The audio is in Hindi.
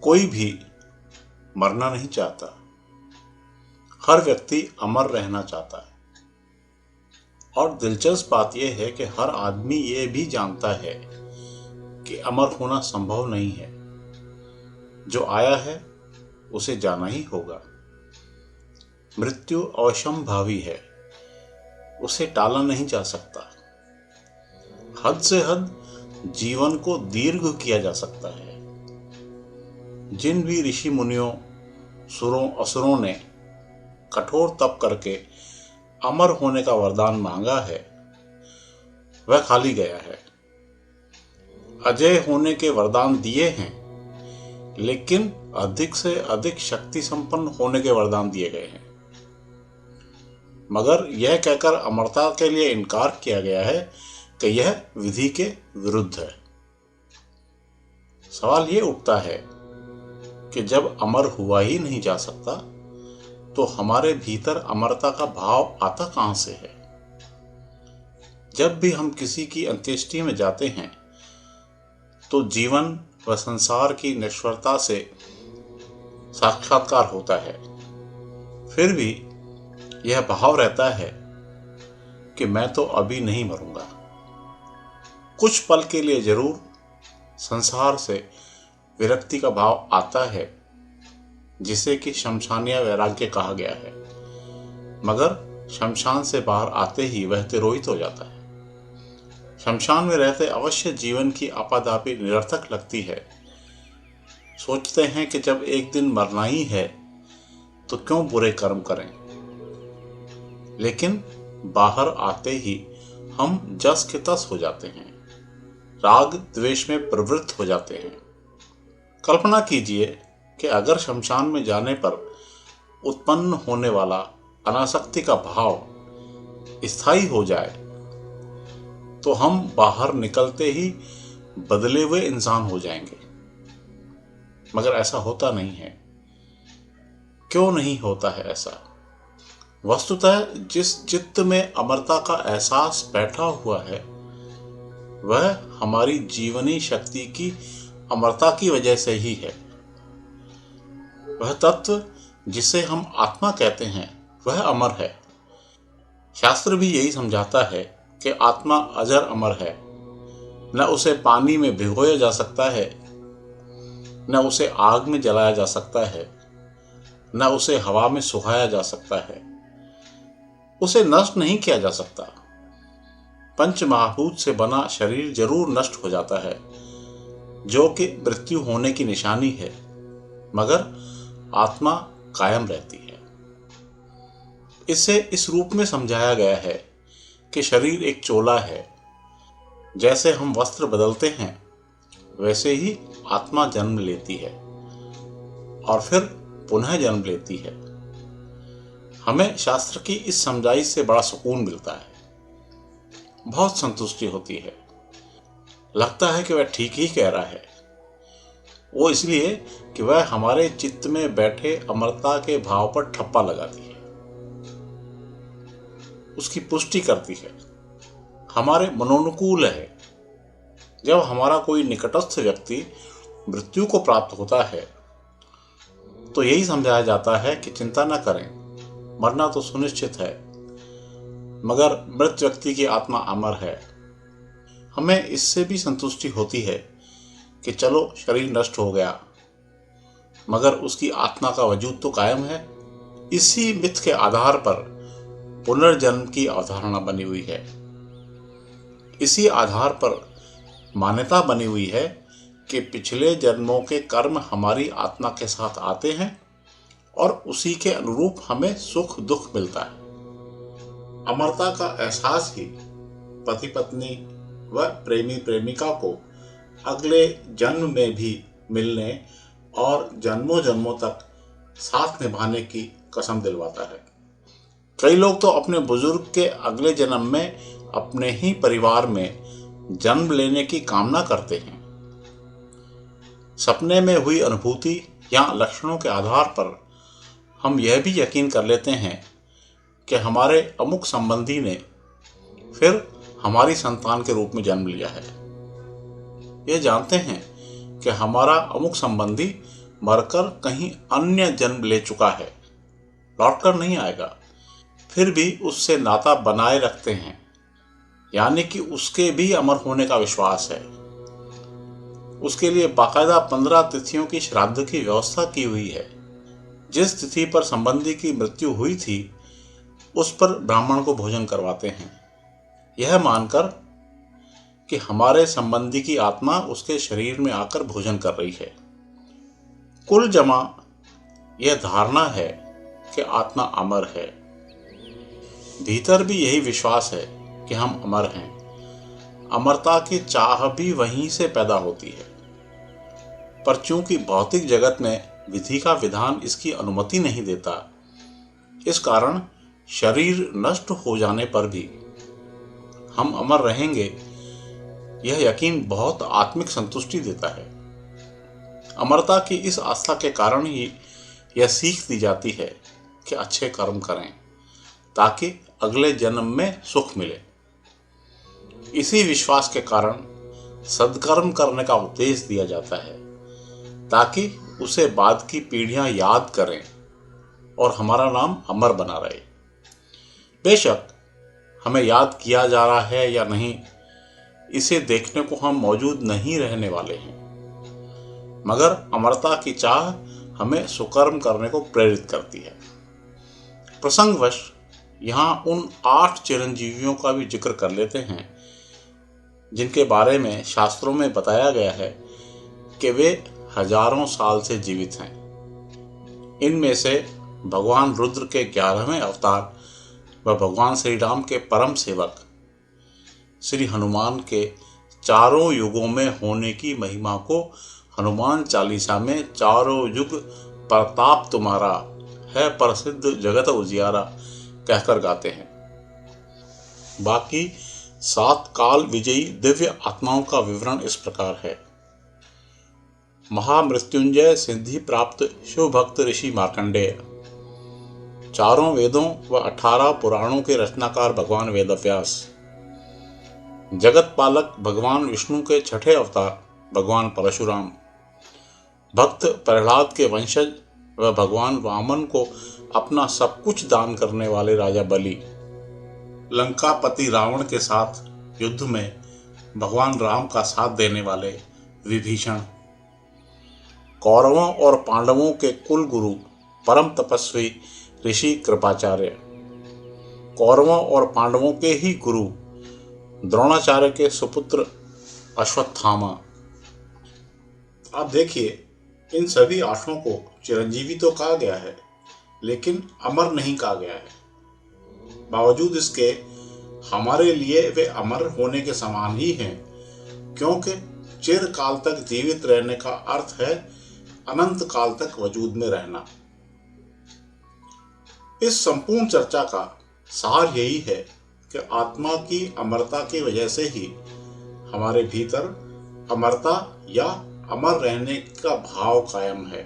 कोई भी मरना नहीं चाहता, हर व्यक्ति अमर रहना चाहता है। और दिलचस्प बात यह है कि हर आदमी ये भी जानता है कि अमर होना संभव नहीं है। जो आया है उसे जाना ही होगा। मृत्यु अवश्यंभावी है, उसे टाला नहीं जा सकता। हद से हद जीवन को दीर्घ किया जा सकता है। जिन भी ऋषि मुनियों, सुरों असुरों ने कठोर तप करके अमर होने का वरदान मांगा है, वह खाली गया है। अजय होने के वरदान दिए हैं, लेकिन अधिक से अधिक शक्ति संपन्न होने के वरदान दिए गए हैं। मगर यह कहकर अमरता के लिए इनकार किया गया है कि यह विधि के विरुद्ध है। सवाल यह उठता है कि जब अमर हुआ ही नहीं जा सकता, तो हमारे भीतर अमरता का भाव आता कहां से है? जब भी हम किसी की अंत्येष्टि में जाते हैं, तो जीवन व संसार की नश्वरता से साक्षात्कार होता है। फिर भी यह भाव रहता है कि मैं तो अभी नहीं मरूंगा। कुछ पल के लिए जरूर संसार से विरक्ति का भाव आता है, जिसे कि शमशानीय वैराग्य कहा गया है। मगर शमशान से बाहर आते ही वह तिरोहित हो जाता है। शमशान में रहते अवश्य जीवन की आपाधापी निरर्थक लगती है। सोचते हैं कि जब एक दिन मरना ही है तो क्यों बुरे कर्म करें। लेकिन बाहर आते ही हम जस के तस हो जाते हैं, राग द्वेष में प्रवृत्त हो जाते हैं। कल्पना कीजिए कि अगर शमशान में जाने पर उत्पन्न होने वाला अनासक्ति का भाव स्थायी हो जाए, तो हम बाहर निकलते ही बदले हुए इंसान हो जाएंगे। मगर ऐसा होता नहीं है। क्यों नहीं होता है ऐसा? वस्तुतः जिस चित्त में अमरता का एहसास बैठा हुआ है, वह हमारी जीवनी शक्ति की अमरता की वजह से ही है। वह तत्व जिसे हम आत्मा कहते हैं, वह अमर है। शास्त्र भी यही समझाता है कि आत्मा अजर अमर है। न उसे पानी में भिगोया जा सकता है, न उसे आग में जलाया जा सकता है, न उसे हवा में सुखाया जा सकता है। उसे नष्ट नहीं किया जा सकता। पंच महाभूत से बना शरीर जरूर नष्ट हो जाता है, जो कि मृत्यु होने की निशानी है, मगर आत्मा कायम रहती है। इसे इस रूप में समझाया गया है कि शरीर एक चोला है। जैसे हम वस्त्र बदलते हैं, वैसे ही आत्मा जन्म लेती है और फिर पुनः जन्म लेती है। हमें शास्त्र की इस समझाई से बड़ा सुकून मिलता है, बहुत संतुष्टि होती है। लगता है कि वह ठीक ही कह रहा है। वो इसलिए कि वह हमारे चित्त में बैठे अमरता के भाव पर ठप्पा लगाती है, उसकी पुष्टि करती है, हमारे मनोनुकूल है। जब हमारा कोई निकटस्थ व्यक्ति मृत्यु को प्राप्त होता है, तो यही समझाया जाता है कि चिंता न करें, मरना तो सुनिश्चित है, मगर मृत व्यक्ति की आत्मा अमर है। हमें इससे भी संतुष्टि होती है कि चलो शरीर नष्ट हो गया, मगर उसकी आत्मा का वजूद तो कायम है। इसी मिथ के आधार पर पुनर्जन्म की अवधारणा बनी हुई है। इसी आधार पर मान्यता बनी हुई है कि पिछले जन्मों के कर्म हमारी आत्मा के साथ आते हैं और उसी के अनुरूप हमें सुख दुख मिलता है। अमरता का एहसास ही पति पत्नी व प्रेमी प्रेमिका को अगले जन्म में भी मिलने और जन्मों जन्मों तक साथ निभाने की कसम दिलवाता है। कई लोग तो अपने बुजुर्ग के अगले जन्म में अपने ही परिवार में जन्म लेने की कामना करते हैं। सपने में हुई अनुभूति या लक्षणों के आधार पर हम यह भी यकीन कर लेते हैं कि हमारे अमुक संबंधी ने फिर हमारी संतान के रूप में जन्म लिया है। यह जानते हैं कि हमारा अमुक संबंधी मरकर कहीं अन्य जन्म ले चुका है, लौटकर नहीं आएगा, फिर भी उससे नाता बनाए रखते हैं, यानी कि उसके भी अमर होने का विश्वास है। उसके लिए बाकायदा 15 तिथियों की श्राद्ध की व्यवस्था की हुई है। जिस तिथि पर संबंधी की मृत्यु हुई थी उस पर ब्राह्मण को भोजन करवाते हैं, यह मानकर कि हमारे संबंधी की आत्मा उसके शरीर में आकर भोजन कर रही है। कुल जमा यह धारणा है कि आत्मा अमर है। भीतर भी यही विश्वास है कि हम अमर हैं। अमरता की चाह भी वहीं से पैदा होती है, पर चूंकि भौतिक जगत में विधि का विधान इसकी अनुमति नहीं देता, इस कारण शरीर नष्ट हो जाने पर भी हम अमर रहेंगे, यह यकीन बहुत आत्मिक संतुष्टि देता है। अमरता की इस आस्था के कारण ही यह सीख दी जाती है कि अच्छे कर्म करें ताकि अगले जन्म में सुख मिले। इसी विश्वास के कारण सद्कर्म करने का उपदेश दिया जाता है ताकि उसे बाद की पीढ़ियां याद करें और हमारा नाम अमर बना रहे। बेशक हमें याद किया जा रहा है या नहीं, इसे देखने को हम मौजूद नहीं रहने वाले हैं, मगर अमरता की चाह हमें सुकर्म करने को प्रेरित करती है। प्रसंगवश यहाँ उन 8 चिरंजीवियों का भी जिक्र कर लेते हैं जिनके बारे में शास्त्रों में बताया गया है कि वे हजारों साल से जीवित हैं। इनमें से भगवान रुद्र के 11वें अवतार व भगवान श्री राम के परम सेवक श्री हनुमान के चारों युगों में होने की महिमा को हनुमान चालीसा में चारों युग प्रताप तुम्हारा है प्रसिद्ध जगत उजियारा कहकर गाते हैं। बाकी 7 काल विजयी दिव्य आत्माओं का विवरण इस प्रकार है। महामृत्युंजय सिद्धि प्राप्त शिव भक्त ऋषि मार्कंडेय, चारों वेदों व 18 पुराणों के रचनाकार भगवान वेदव्यास, जगत पालक भगवान विष्णु के 6ठे अवतार भगवान परशुराम, भक्त प्रहलाद के वंशज व भगवान वामन को अपना सब कुछ दान करने वाले राजा बलि, लंकापति रावण के साथ युद्ध में भगवान राम का साथ देने वाले विभीषण, कौरवों और पांडवों के कुल गुरु परम तपस्वी ऋषि कृपाचार्य, कौरवों और पांडवों के ही गुरु द्रोणाचार्य के सुपुत्र अश्वत्थामा। आप देखिए, इन सभी 8 को चिरंजीवी तो कहा गया है, लेकिन अमर नहीं कहा गया है। बावजूद इसके हमारे लिए वे अमर होने के समान ही हैं, क्योंकि चिरकाल तक जीवित रहने का अर्थ है अनंत काल तक वजूद में रहना। इस संपूर्ण चर्चा का सार यही है कि आत्मा की अमरता की वजह से ही हमारे भीतर अमरता या अमर रहने का भाव कायम है।